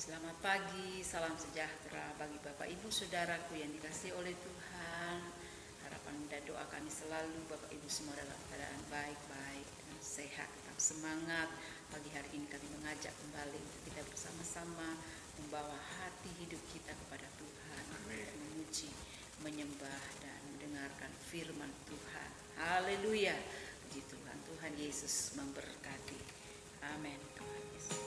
Selamat pagi, salam sejahtera bagi Bapak Ibu Saudaraku yang dikasihi oleh Tuhan. Harapan dan doa kami selalu Bapak Ibu semua dalam keadaan baik-baik dan sehat, tetap semangat. Pagi hari ini kami mengajak kembali untuk kita bersama-sama membawa hati hidup kita kepada Tuhan, memuji, menyembah dan mendengarkan firman Tuhan. Haleluya, puji Tuhan. Tuhan Yesus memberkati. Amin. Tuhan Yesus.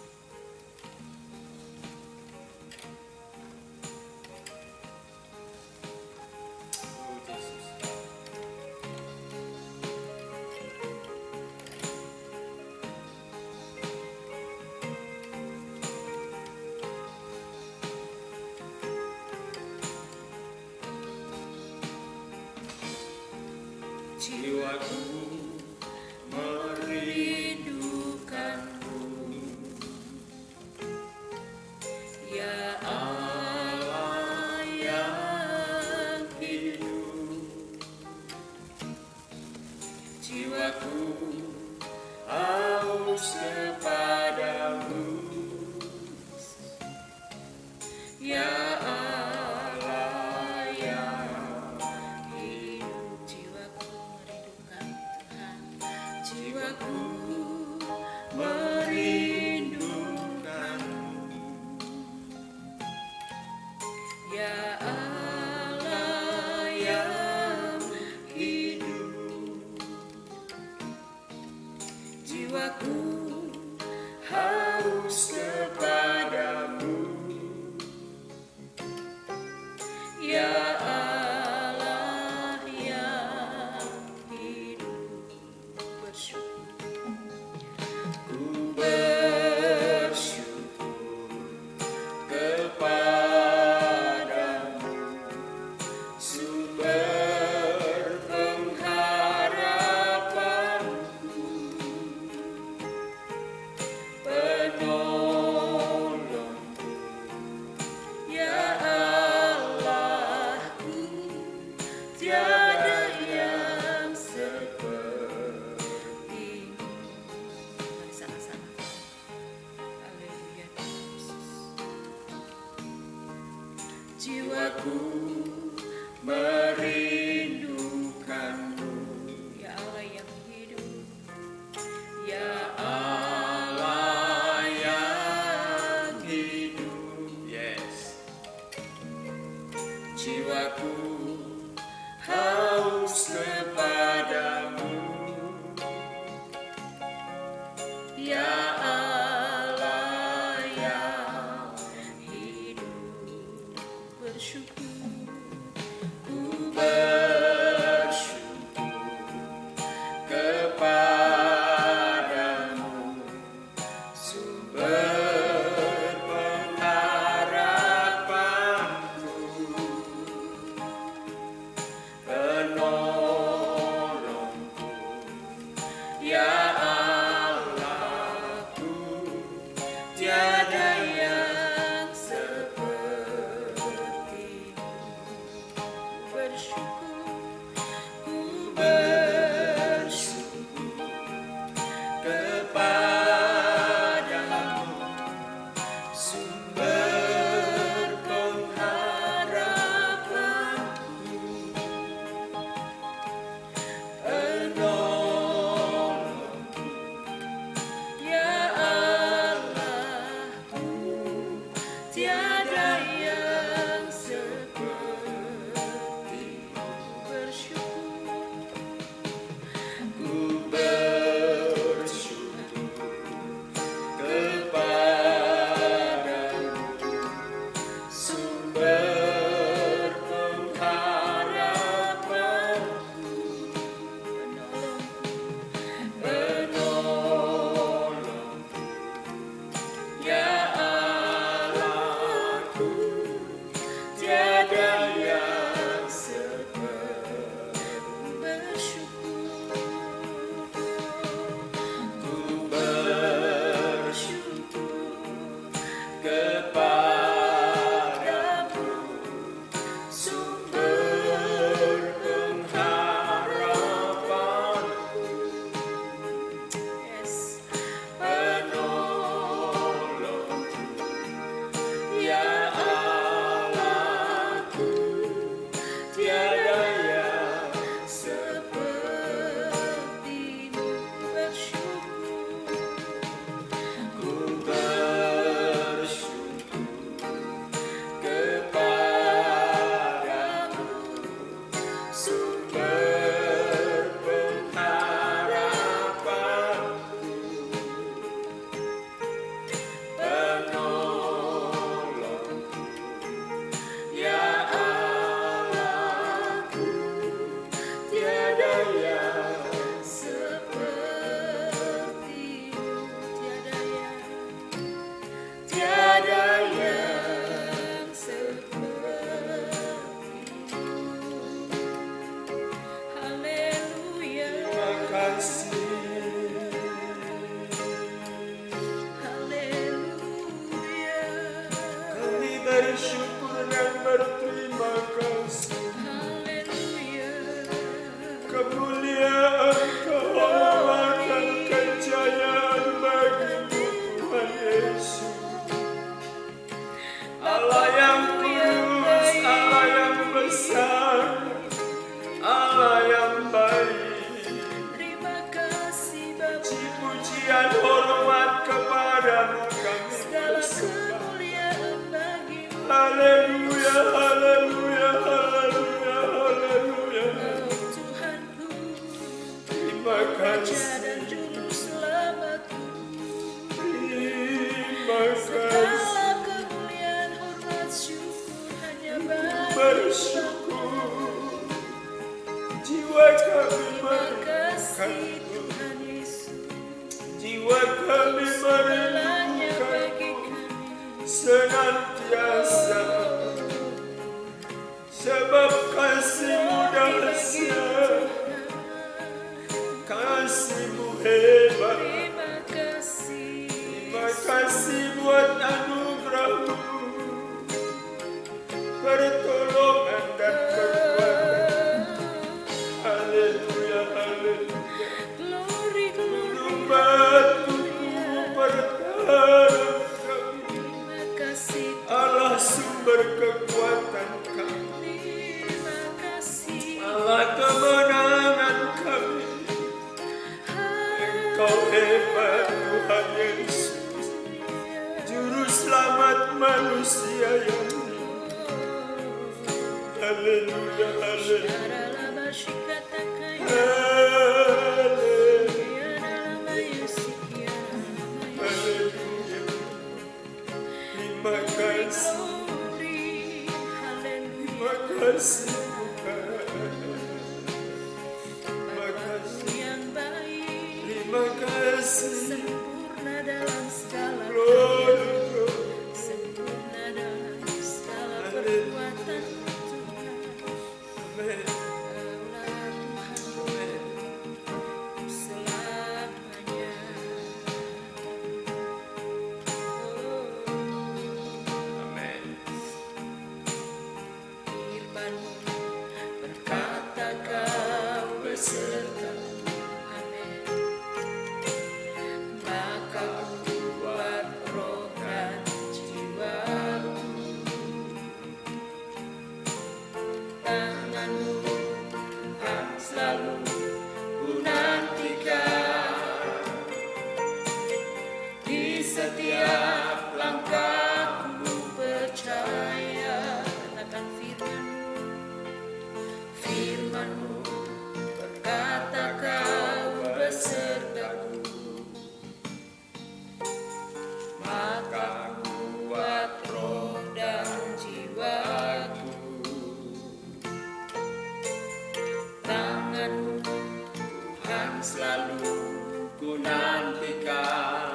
Jiwaku merindukanmu, ya Allah yang hidup. Jiwaku haus kepadamu, ya haus kepadamu, ya Allah yang hidup. Ku bersyukur kepadamu, sumber pengharapanku, penolongku, ya Allahku, tiada yang sepertimu. Mari sama-sama. Haleluya, Yesus. Jiwaku merindukanmu, Ya Allah yang hidup, ya Allah yang hidup. Yes. Jiwaku haus kepadamu, ya Allah yang hidup. Bersyukur, ku bersyukur kepadamu, sumber pengharapanku, penolongku, ya Allahku, tiada yang sepertimu. bersyukur, Ku bersyukur kepadamu, sumber pengharapanku, penolongku, ya Allahku, tiada yang sepertimu. bersyukur, Ku bersyukur kepadamu, sumber pengharapanku, penolongku, ya Allahku, tiada yang sepertimu. bersyukur, Ku bersyukur kepadamu, sumber pengharapanku, yes, penolongku, bersyukur dan berterima kasih. Haleluya. Kemuliaan, kehormatan, kejayaan bagi-Mu Tuhan Yesus. Allah yang kudus, Allah yang besar, Allah yang baik. Terima kasih Bapa. Pujian hormat kepadamu kami Segala persembahkan. kemuliaan bagi-Mu. Haleluya, haleluya, haleluya, haleluya. Oh Tuhanku, Terima Raja kasih, dan Juru Selamatku. terima kasih. Segala kemuliaan, hormat, syukur hanya bagi-Mu. Bersyukur, jiwa kami Terima kasih merindukanmu. Tuhan Yesus. Jiwa kami Segalanya bagi merindukanmu kami. senantiasa. Sebab kasih-Mu dahsyat, kasih-Mu hebat. Terima kasih. Terima kasih buat anugerah-Mu, pertolongan dan kekuatan. Haleluya, haleluya. Glory, glory. Gunung batuku bertahan kami, Terima kasih. Allah sumber kekuatan kami, Terima kasih. Allah kemenangan kami. Engkau hebat Tuhan Yesus, Juru Selamat manusia yang hidup. Haleluya, haleluya, haleluya, haleluya. Terima kasih, terima kasih Tuhan. Terima kasih, Yang baik, terima kasih. sempurna dalam segala Glory, glory. sempurna dalam segala perbuatan Tuhan. Amen. Kaulah Tuhan selamanya. Amen. Firman-Mu berkata Kau beserta. Amin. Maka kuat roh dan jiwaku. Tangan-Mu yang selalu ku nantikan. Di setiap langkahku percaya. Katakan firman-Mu. Firman-Mu berkata Kau besertaku. Maka kuat roh dan jiwaku. Tangan-Mu Tuhan selalu Ku nantikan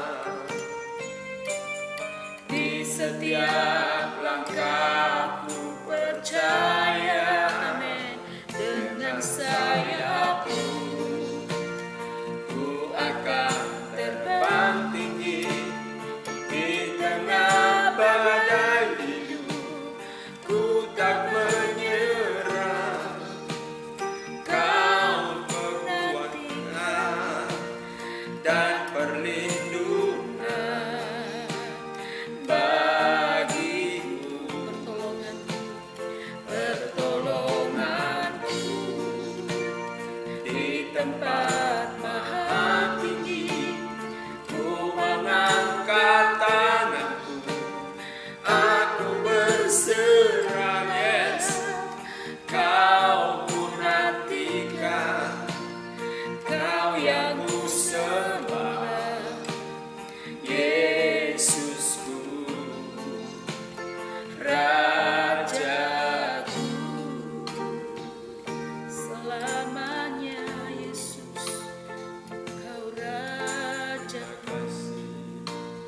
di setiap langkahku percaya. Amin. Dengan sayap-Mu ku akan terbang tinggi di tengah badai hidup. Ku tak menyerah, Kau kekuatan dan perlindungan bagiku. pertolonganku di tempat maha tinggi. Ku mengangkat tanganku, aku berserah, yes. Kau ku nantikan, Kau yang ku sembah, Yesusku, Rajaku. Selamanya Yesus, Kau Rajaku.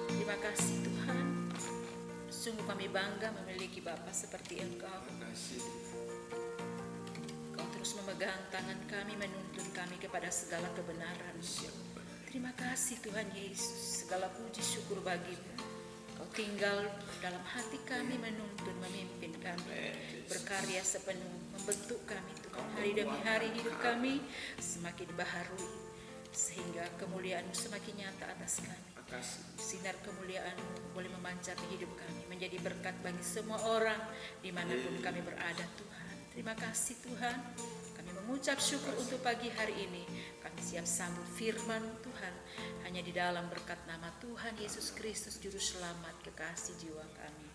Terima kasih Tuhan. Sungguh kami bangga memiliki Bapa seperti Engkau. Kau terus memegang tangan kami, menuntun kami kepada segala kebenaran. Terima kasih Tuhan Yesus. Segala puji syukur bagi-Mu. Kau tinggal dalam hati kami, menuntun, memimpin kami, berkarya sepenuh, membentuk kami Tuhan. Hari demi hari hidup kami semakin baharui, sehingga kemuliaan-Mu semakin nyata atas kami. Sinar kemuliaan-Mu boleh memancar di hidup kami, menjadi berkat bagi semua orang dimanapun kami berada Tuhan. Terima kasih Tuhan. Kami mengucap syukur untuk pagi hari ini. Kami siap sambut firman Tuhan hanya di dalam berkat nama Tuhan Yesus Kristus Juru Selamat kekasih jiwa kami.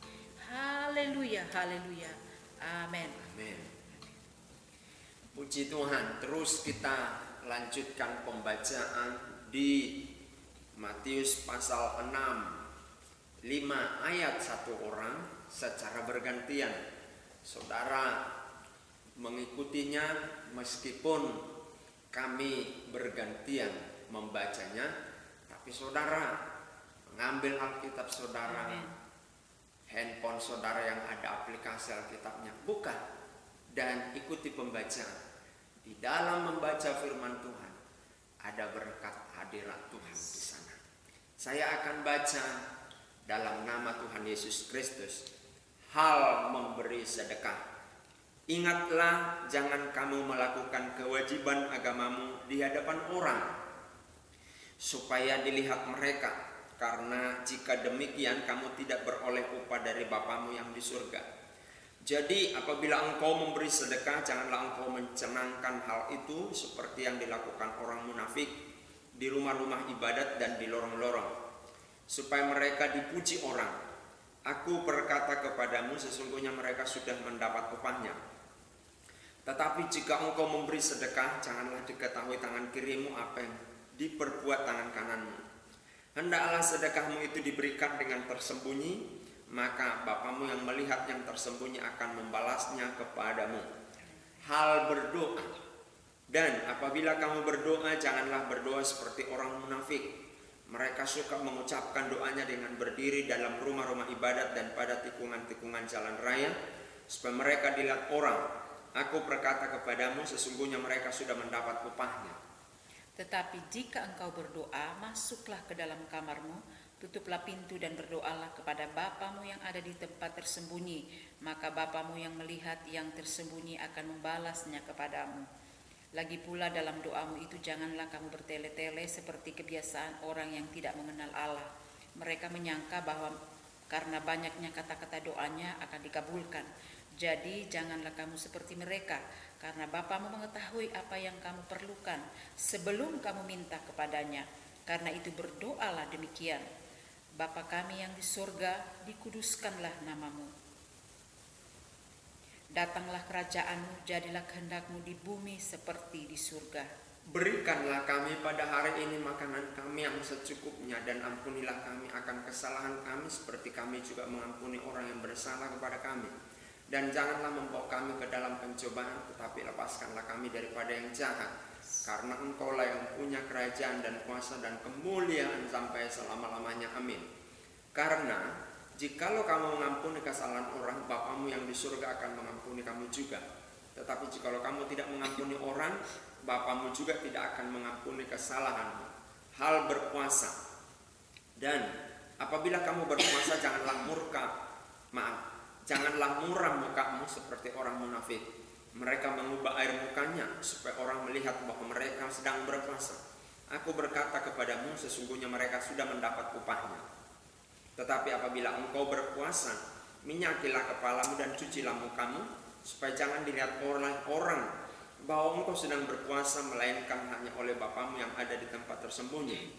Haleluya, haleluya. Amin. Amin. Puji Tuhan. Terus kita lanjutkan pembacaan di Matius pasal 6, 5 ayat 1 orang secara bergantian. Saudara mengikutinya meskipun kami bergantian membacanya, tapi saudara mengambil Alkitab saudara, handphone saudara yang ada aplikasi Alkitabnya, buka dan ikuti pembacaan. Di dalam membaca firman Tuhan ada berkat hadirat Tuhan di sana. Saya akan baca dalam nama Tuhan Yesus Kristus. Hal memberi sedekah. Ingatlah, jangan kamu melakukan kewajiban agamamu di hadapan orang, supaya dilihat mereka, karena jika demikian kamu tidak beroleh upah dari Bapamu yang di surga. Jadi apabila engkau memberi sedekah, janganlah engkau mencenangkan hal itu seperti yang dilakukan orang munafik di rumah-rumah ibadat dan di lorong-lorong, supaya mereka dipuji orang. Aku berkata kepadamu, sesungguhnya mereka sudah mendapat upahnya. Tetapi jika engkau memberi sedekah, janganlah diketahui tangan kirimu apa yang diperbuat tangan kananmu. Hendaklah sedekahmu itu diberikan dengan tersembunyi, maka Bapamu yang melihat yang tersembunyi akan membalasnya kepadamu. Hal berdoa. Dan apabila kamu berdoa, janganlah berdoa seperti orang munafik. Mereka suka mengucapkan doanya dengan berdiri dalam rumah-rumah ibadat dan pada tikungan-tikungan jalan raya, supaya mereka dilihat orang. Aku berkata kepadamu, sesungguhnya mereka sudah mendapat upahnya. Tetapi jika engkau berdoa, masuklah ke dalam kamarmu, tutuplah pintu dan berdoalah kepada Bapamu yang ada di tempat tersembunyi, maka Bapamu yang melihat yang tersembunyi akan membalasnya kepadamu. Lagi pula dalam doamu itu janganlah kamu bertele-tele seperti kebiasaan orang yang tidak mengenal Allah. Mereka menyangka bahwa karena banyaknya kata-kata doanya akan dikabulkan. Jadi janganlah kamu seperti mereka, karena Bapamu mengetahui apa yang kamu perlukan sebelum kamu minta kepadanya. Karena itu berdoalah demikian: Bapa kami yang di surga, dikuduskanlah namamu. Datanglah kerajaanmu, jadilah kehendakmu di bumi seperti di surga. Berikanlah kami pada hari ini makanan kami yang secukupnya, dan ampunilah kami akan kesalahan kami seperti kami juga mengampuni orang yang bersalah kepada kami. Dan janganlah membawa kami ke dalam pencobaan, tetapi lepaskanlah kami daripada yang jahat. Karena Engkaulah yang punya kerajaan dan kuasa dan kemuliaan sampai selama-lamanya. Amin. Karena jikalau kamu mengampuni kesalahan orang, Bapamu yang di surga akan mengampuni kamu juga. Tetapi jikalau kamu tidak mengampuni orang, Bapamu juga tidak akan mengampuni kesalahanmu. Hal berpuasa. Dan apabila kamu berpuasa, janganlah muram mukamu seperti orang munafik. Mereka mengubah air mukanya supaya orang melihat bahwa mereka sedang berpuasa. Aku berkata kepadamu, sesungguhnya mereka sudah mendapat upahnya. Tetapi apabila engkau berpuasa, minyakilah kepalamu dan cucilah mukamu, supaya jangan dilihat oleh orang bahwa engkau sedang berpuasa, melainkan hanya oleh Bapamu yang ada di tempat tersembunyi.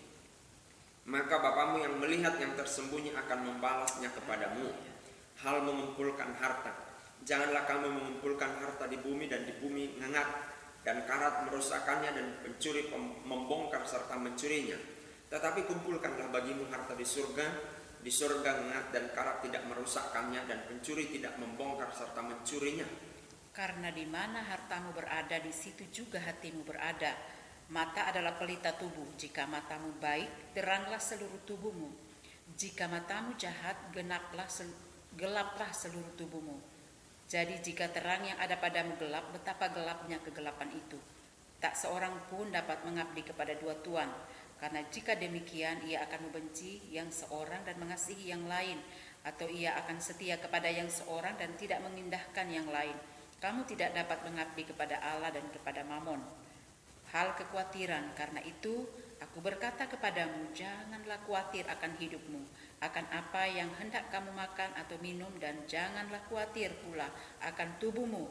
Maka Bapamu yang melihat yang tersembunyi akan membalasnya kepadamu. Hal mengumpulkan harta. Janganlah kamu mengumpulkan harta di bumi, dan di bumi ngengat dan karat merusakkannya, dan pencuri membongkar serta mencurinya. Tetapi kumpulkanlah bagimu harta di surga. Di surga ngengat dan karat tidak merusakkannya, dan pencuri tidak membongkar serta mencurinya. Karena di mana hartamu berada, di situ juga hatimu berada. Mata adalah pelita tubuh. Jika matamu baik, teranglah seluruh tubuhmu. Jika matamu jahat, gelaplah seluruh tubuhmu. Jadi jika terang yang ada padamu gelap, betapa gelapnya kegelapan itu. Tak seorang pun dapat mengabdi kepada dua tuan, Karena jika demikian ia akan membenci yang seorang dan mengasihi yang lain, atau ia akan setia kepada yang seorang dan tidak mengindahkan yang lain. Kamu tidak dapat mengabdi kepada Allah dan kepada Mamon. Hal kekhawatiran, karena itu aku berkata kepadamu, janganlah khawatir akan hidupmu, akan apa yang hendak kamu makan atau minum, dan janganlah khawatir pula akan tubuhmu,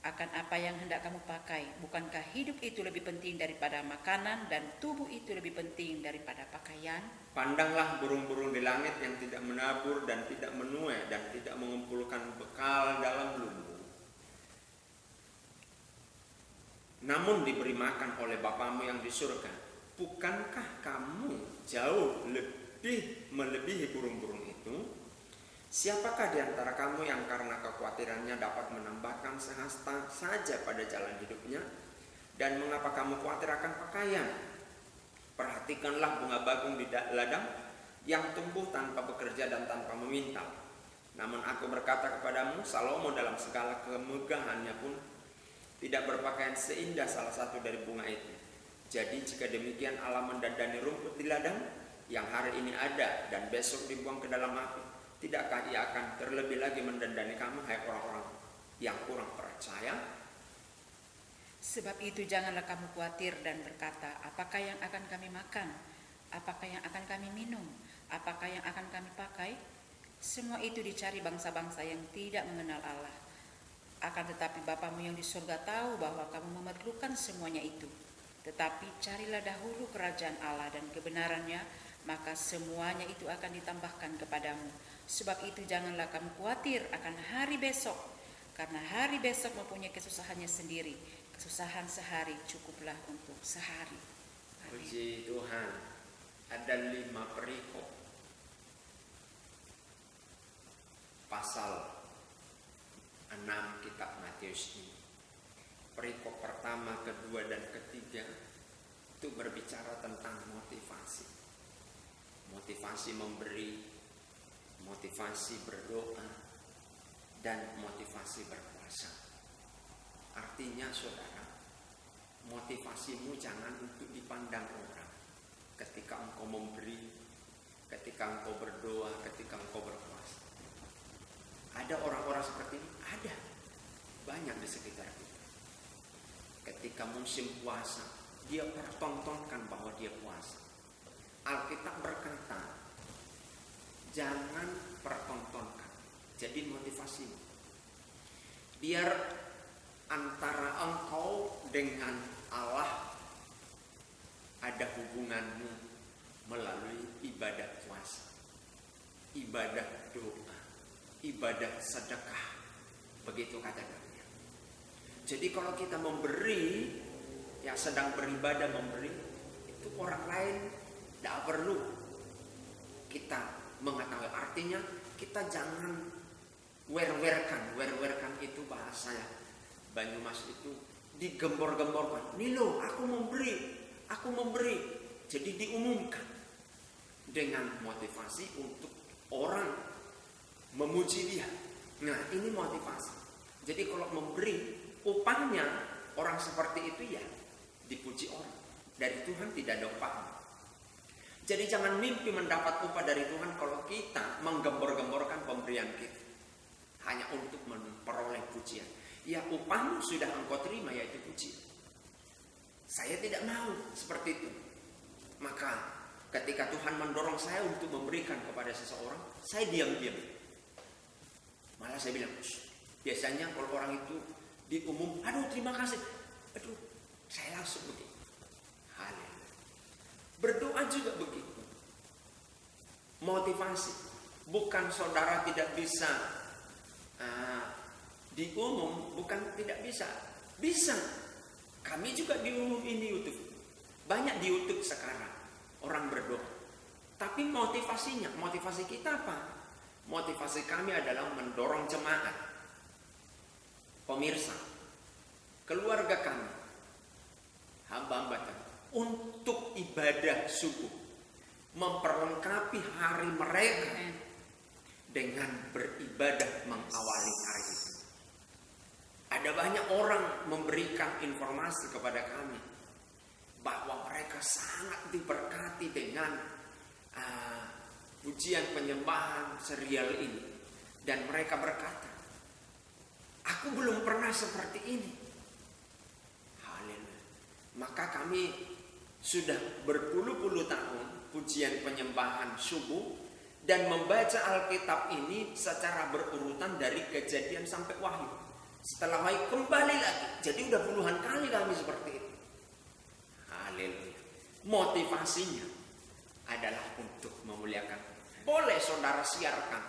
akan apa yang hendak kamu pakai. Bukankah hidup itu lebih penting daripada makanan, dan tubuh itu lebih penting daripada pakaian? Pandanglah burung-burung di langit yang tidak menabur dan tidak menuai dan tidak mengumpulkan bekal dalam lumbung, namun diberi makan oleh Bapamu yang di surga. Bukankah kamu jauh lebih melebihi burung-burung itu? Siapakah di antara kamu yang karena kekhawatirannya dapat menambahkan sehasta saja pada jalan hidupnya? Dan mengapa kamu khawatir akan pakaian? Perhatikanlah bunga bakung di ladang yang tumbuh tanpa bekerja dan tanpa meminta. Namun aku berkata kepadamu, Salomo dalam segala kemegahannya pun tidak berpakaian seindah salah satu dari bunga itu. Jadi jika demikian Allah mendandani rumput di ladang yang hari ini ada dan besok dibuang ke dalam api, tidakkah ia akan terlebih lagi mendandani kamu, hai orang-orang yang kurang percaya? Sebab itu janganlah kamu khawatir dan berkata, apakah yang akan kami makan? Apakah yang akan kami minum? Apakah yang akan kami pakai? Semua itu dicari bangsa-bangsa yang tidak mengenal Allah. Akan tetapi Bapamu yang di surga tahu bahwa kamu memerlukan semuanya itu. Tetapi carilah dahulu kerajaan Allah dan kebenarannya, maka semuanya itu akan ditambahkan kepadamu. Sebab itu janganlah kamu khawatir akan hari besok, karena hari besok mempunyai kesusahannya sendiri. Kesusahan sehari cukuplah untuk sehari. Puji Tuhan. Ada 5 perikop pasal 6 kitab Matius ini. Perikop pertama, kedua, dan ketiga itu berbicara tentang motivasi. Motivasi memberi, motivasi berdoa, dan motivasi berpuasa. Artinya saudara, motivasimu jangan untuk dipandang orang. Ketika engkau memberi, ketika engkau berdoa, ketika engkau berpuasa. Ada orang-orang seperti ini? Ada. Banyak di sekitar kita. Ketika musim puasa, dia pertontonkan bahwa dia puasa. Alkitab berkata, jangan pertontonkan. Jadi motivasimu. Biar antara engkau dengan Allah ada hubunganmu melalui ibadah puasa, ibadah doa, ibadah sedekah. Begitu kata-katanya. Jadi kalau kita memberi, yang sedang beribadah memberi, itu orang lain tidak perlu kita mengetahui. Artinya kita jangan werwerkan itu bahasanya Banyumas itu digembor-gemborkan. Nih loh, aku memberi. Jadi diumumkan dengan motivasi untuk orang memuji dia. Nah, ini motivasi. Jadi kalau memberi, upahnya orang seperti itu ya dipuji orang. Dari Tuhan tidak ada upahnya. Jadi jangan mimpi mendapat upah dari Tuhan kalau kita menggembor-gemborkan pemberian kita hanya untuk memperoleh pujian. Ya, upahmu sudah engkau terima, yaitu pujian. Saya tidak mau seperti itu. Maka ketika Tuhan mendorong saya untuk memberikan kepada seseorang, saya diam-diam. Malah saya bilang, biasanya kalau orang itu diumum, aduh terima kasih, aduh saya langsung begitu. Haleluya. Berdoa juga begitu. Motivasi. Bukan saudara tidak bisa diumum, bukan tidak bisa. Bisa. Kami juga diumum di YouTube. Banyak di YouTube sekarang orang berdoa. Tapi motivasinya, motivasi kita apa? Motivasi kami adalah mendorong jemaat, pemirsa, keluarga kami, hamba-hamba kami, untuk ibadah subuh, memperlengkapi hari mereka dengan beribadah mengawali hari itu. Ada banyak orang memberikan informasi kepada kami bahwa mereka mereka sangat diberkati dengan pujian penyembahan serial ini. Dan mereka berkata, aku belum pernah seperti ini. Haleluya. Maka kami sudah berpuluh-puluh tahun pujian penyembahan subuh dan membaca Alkitab ini secara berurutan dari Kejadian sampai Wahyu. Setelah Wahyu kembali lagi. Jadi udah puluhan kali kami seperti itu. Haleluya. Motivasinya adalah untuk memuliakan. Boleh saudara siarkan,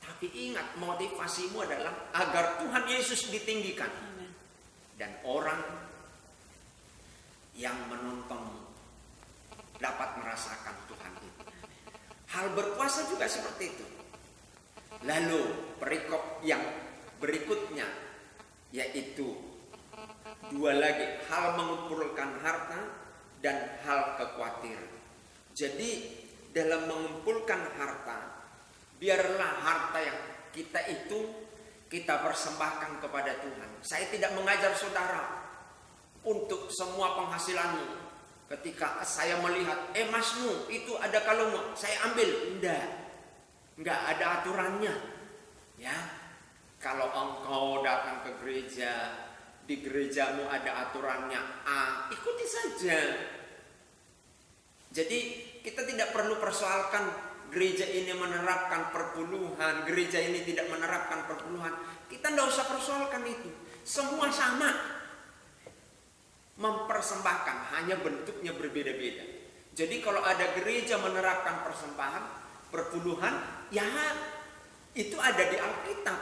tapi ingat motivasimu adalah agar Tuhan Yesus ditinggikan. Dan orang yang menonton dapat merasakan Tuhan itu. Hal berkuasa juga seperti itu. Lalu perikop yang berikutnya yaitu dua lagi, hal mengumpulkan harta dan hal kekhawatiran. Jadi dalam mengumpulkan harta, biarlah harta yang kita itu kita persembahkan kepada Tuhan. Saya tidak mengajar saudara untuk semua penghasilanmu. Ketika saya melihat emasmu itu ada kalungmu, saya ambil. Enggak ada aturannya. Ya, kalau engkau datang ke gereja, di gerejamu ada aturannya A, ikuti saja. Jadi kita tidak perlu persoalkan gereja ini menerapkan perpuluhan, gereja ini tidak menerapkan perpuluhan. Kita tidak usah persoalkan itu. Semua sama. Mempersembahkan, hanya bentuknya berbeda-beda. Jadi kalau ada gereja menerapkan persembahan, perpuluhan, ya itu ada di Alkitab.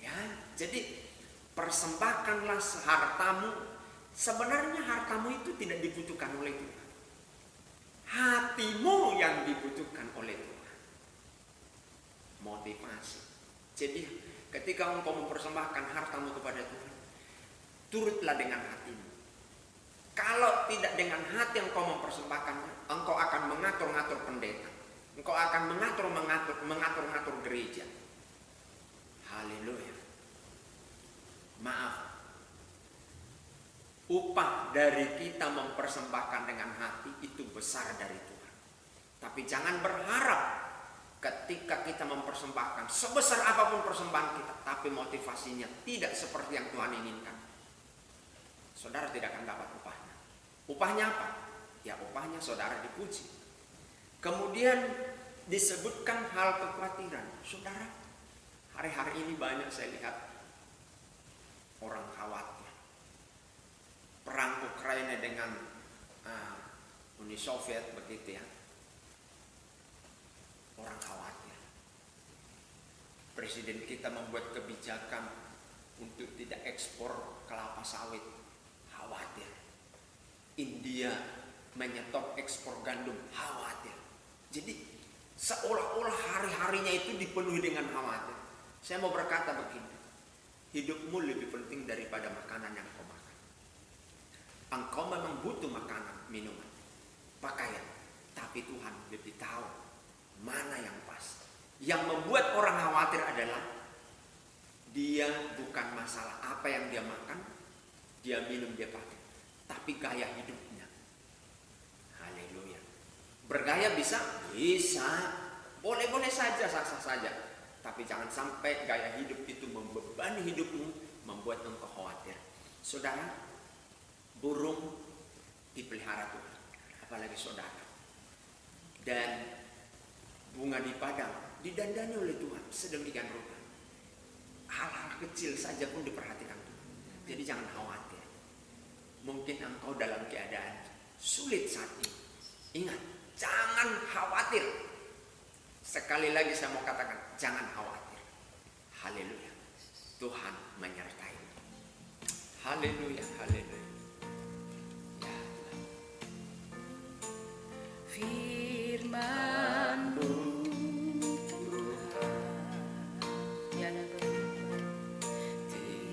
Ya, jadi persembahkanlah hartamu. Sebenarnya hartamu itu tidak dibutuhkan oleh Tuhan. Hatimu yang dibutuhkan oleh Tuhan. Motivasi. Jadi ketika engkau mempersembahkan hartamu kepada Tuhan, turutlah dengan hatimu. Kalau tidak dengan hati yang engkau mempersembahkan, engkau akan mengatur-ngatur pendeta. Engkau akan mengatur-ngatur gereja. Haleluya. Maaf. Upah dari kita mempersembahkan dengan hati itu besar dari Tuhan. Tapi jangan berharap ketika kita mempersembahkan sebesar apapun persembahan kita, tapi motivasinya tidak seperti yang Tuhan inginkan, saudara tidak akan dapat upahnya. Upahnya apa? Ya upahnya saudara dipuji. Kemudian disebutkan hal kekhawatiran. Saudara, hari-hari ini banyak saya lihat orang khawatir. Perang Ukraina dengan Uni Soviet begitu ya. Orang khawatir. Presiden kita membuat kebijakan untuk tidak ekspor kelapa sawit. Khawatir. India menyetop ekspor gandum. Khawatir. Jadi seolah-olah hari-harinya itu dipenuhi dengan khawatir. Saya mau berkata begini. Hidupmu lebih penting daripada makanan yang kau makan. Engkau memang butuh makanan, minuman, pakaian. Tapi Tuhan lebih tahu mana yang pas. Yang membuat orang khawatir adalah dia bukan masalah apa yang dia makan, dia minum, dia pakai, tapi gaya hidupnya. Haleluya. Bergaya bisa? Bisa. Boleh-boleh saja, sah-sah saja. Tapi jangan sampai gaya hidup itu membebani hidupmu, membuat engkau khawatir. Saudara, burung dipelihara Tuhan, apalagi saudara. Dan bunga di padang didandani oleh Tuhan sedemikian rupa. Hal-hal kecil saja pun diperhatikan Tuhan. Jadi jangan khawatir. Mungkin engkau dalam keadaan sulit saat ini. Ingat, jangan khawatir. Sekali lagi saya mau katakan, jangan khawatir. Haleluya. Tuhan menyertai. Haleluya, haleluya. Ya Tuhan. Firman-Mu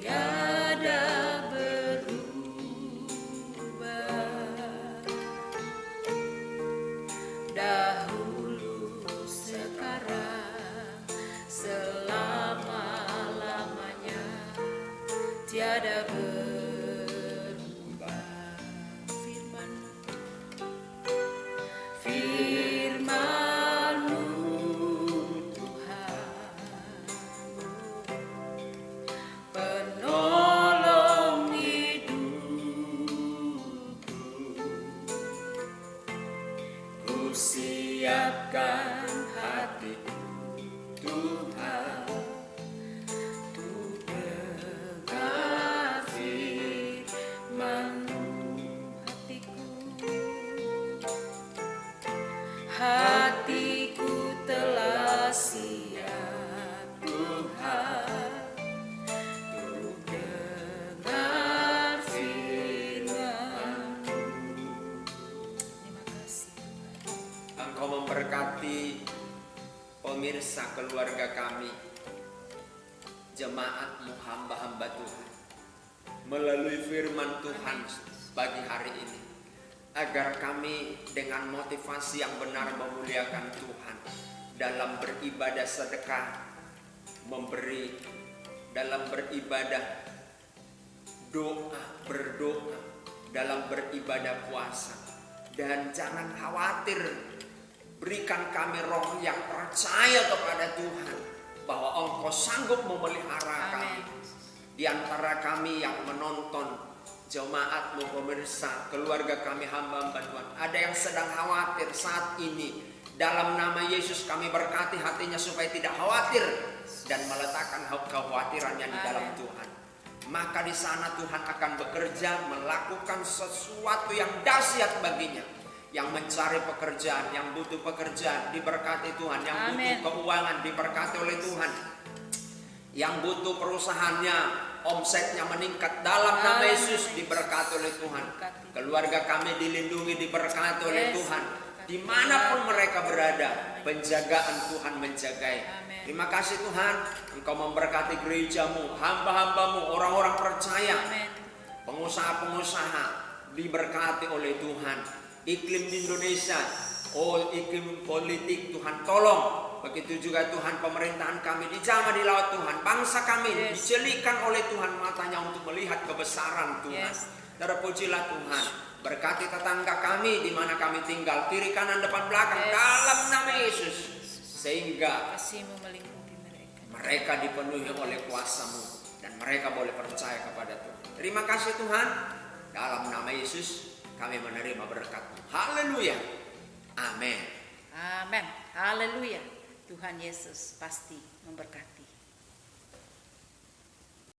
tiada berubah, dahulu, sekarang, selama-lamanya, tiada berubah. Firman-Mu Tuhan, Untuk dengar firman-Mu, hatiku telah siap Tuhan, untuk dengar firman-Mu. Terima kasih Tuhan. Engkau memberkati pemirsa keluarga kami, jemaat-Mu, hamba-hamba Tuhan, melalui firman Tuhan pagi hari ini, agar kami dengan motivasi yang benar memuliakan Tuhan dalam beribadah sedekah, memberi, dalam beribadah berdoa, dalam beribadah puasa. Dan jangan khawatir, berikan kami roh yang percaya kepada Tuhan bahwa Engkau sanggup memelihara kami. Di antara kami yang menonton, jemaat-Mu, pemirsa, keluarga kami, hamba-hamba Tuhan, ada yang sedang khawatir saat ini. Dalam nama Yesus kami berkati hatinya supaya tidak khawatir dan meletakkan kekhawatirannya di dalam Tuhan. Maka di sana Tuhan akan bekerja, melakukan sesuatu yang dahsyat baginya. Yang mencari pekerjaan, yang butuh pekerjaan, diberkati Tuhan. Yang butuh keuangan, diberkati oleh Tuhan. Yang butuh perusahaannya, omsetnya meningkat dalam nama Yesus, diberkati oleh Tuhan. Keluarga kami dilindungi, diberkati oleh Tuhan. Dimanapun mereka berada, penjagaan Tuhan menjagai. Terima kasih Tuhan, Engkau memberkati gereja-Mu, hamba-hamba-Mu, orang-orang percaya, pengusaha-pengusaha, diberkati oleh Tuhan. Iklim di Indonesia, iklim politik Tuhan tolong. Begitu juga Tuhan, pemerintahan kami dijamah di laut Tuhan. Bangsa kami dicelikkan oleh Tuhan matanya untuk melihat kebesaran Tuhan. Terpujilah Tuhan. Berkati tetangga kami di mana kami tinggal, kiri kanan depan belakang, dalam nama Yesus. Sehingga mereka dipenuhi oleh kuasa-Mu dan mereka boleh percaya kepada Tuhan. Terima kasih Tuhan. Dalam nama Yesus kami menerima berkat-Mu. Haleluya. Amin. Amin. Haleluya. Tuhan Yesus pasti memberkati.